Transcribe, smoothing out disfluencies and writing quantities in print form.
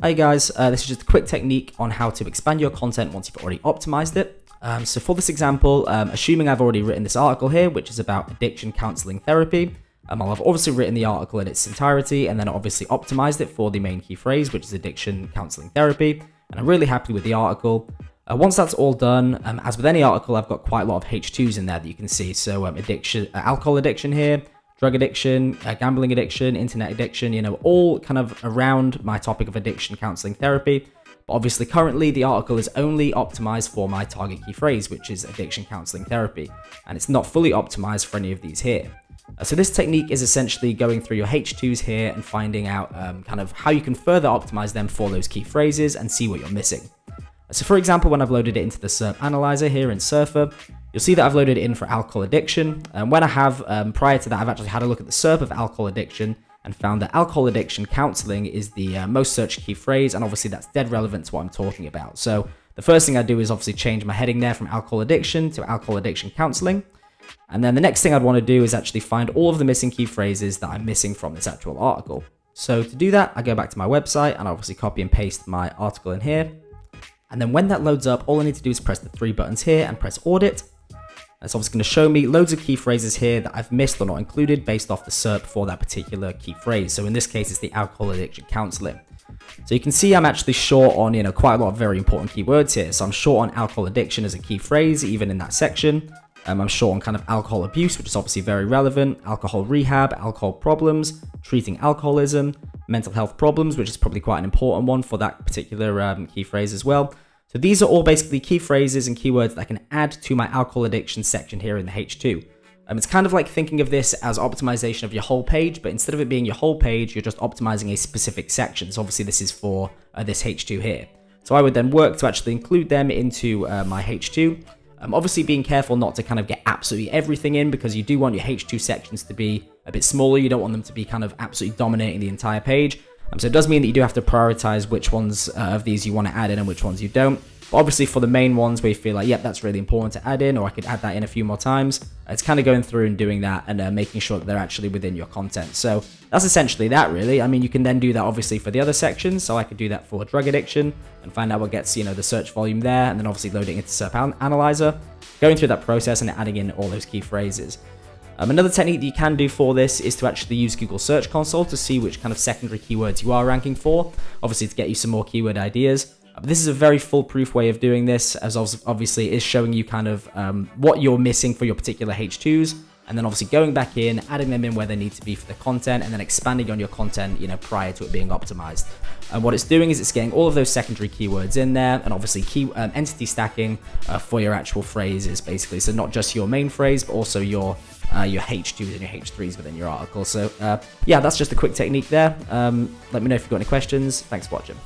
Hey guys, this is just a quick technique on how to expand your content once you've already optimized it. So for this example, assuming I've already written this article here, which is about addiction counseling therapy, I've obviously written the article in its entirety and then obviously optimized it for the main key phrase, which is addiction counseling therapy. And I'm really happy with the article. Once that's all done, as with any article, I've got quite a lot of H2s in there that you can see. So addiction, alcohol addiction here, drug addiction, gambling addiction, internet addiction, all kind of around my topic of addiction counseling therapy. But obviously currently the article is only optimized for my target key phrase, which is addiction counseling therapy. And it's not fully optimized for any of these here. So this technique is essentially going through your H2s here and finding out kind of how you can further optimize them for those key phrases and see what you're missing. So for example, when I've loaded it into the SERP analyzer here in SERPer, you'll see that I've loaded it in for alcohol addiction. And when I have, prior to that, I've actually had a look at the SERP of alcohol addiction and found that alcohol addiction counseling is the most searched key phrase. And obviously that's dead relevant to what I'm talking about. So the first thing I do is obviously change my heading there from alcohol addiction to alcohol addiction counseling. And then the next thing I'd want to do is actually find all of the missing key phrases that I'm missing from this actual article. So to do that, I go back to my website and obviously copy and paste my article in here. And then when that loads up, all I need to do is press the 3 buttons here and press audit. It's obviously going to show me loads of key phrases here that I've missed or not included based off the SERP for that particular key phrase. So in this case, it's the alcohol addiction counseling. So you can see I'm actually short on, quite a lot of very important keywords here. So I'm short on alcohol addiction as a key phrase, even in that section. I'm short on kind of alcohol abuse, which is obviously very relevant, alcohol rehab, alcohol problems, treating alcoholism, mental health problems, which is probably quite an important one for that particular key phrase as well. So these are all basically key phrases and keywords that I can add to my alcohol addiction section here in the H2. It's kind of like thinking of this as optimization of your whole page, but instead of it being your whole page, you're just optimizing a specific section. So obviously this is for this H2 here. So I would then work to actually include them into my H2. Obviously being careful not to kind of get absolutely everything in, because you do want your H2 sections to be a bit smaller. You don't want them to be kind of absolutely dominating the entire page. So it does mean that you do have to prioritize which ones of these you want to add in and which ones you don't. But obviously for the main ones where you feel like, yep, that's really important to add in, or I could add that in a few more times, it's kind of going through and doing that and making sure that they're actually within your content. So that's essentially that really. I mean, you can then do that obviously for the other sections. So I could do that for drug addiction and find out what gets, the search volume there, and then obviously loading it into SERP Analyzer, going through that process and adding in all those key phrases. Another technique that you can do for this is to actually use Google Search Console to see which kind of secondary keywords you are ranking for, obviously to get you some more keyword ideas. This is a very foolproof way of doing this, as obviously it is showing you kind of what you're missing for your particular H2s, and then obviously going back in, adding them in where they need to be for the content, and then expanding on your content, prior to it being optimized. And what it's doing is it's getting all of those secondary keywords in there, and obviously entity stacking for your actual phrases, basically. So not just your main phrase, but also your H2s and your H3s within your article. So yeah, that's just a quick technique there. Let me know if you've got any questions. Thanks for watching.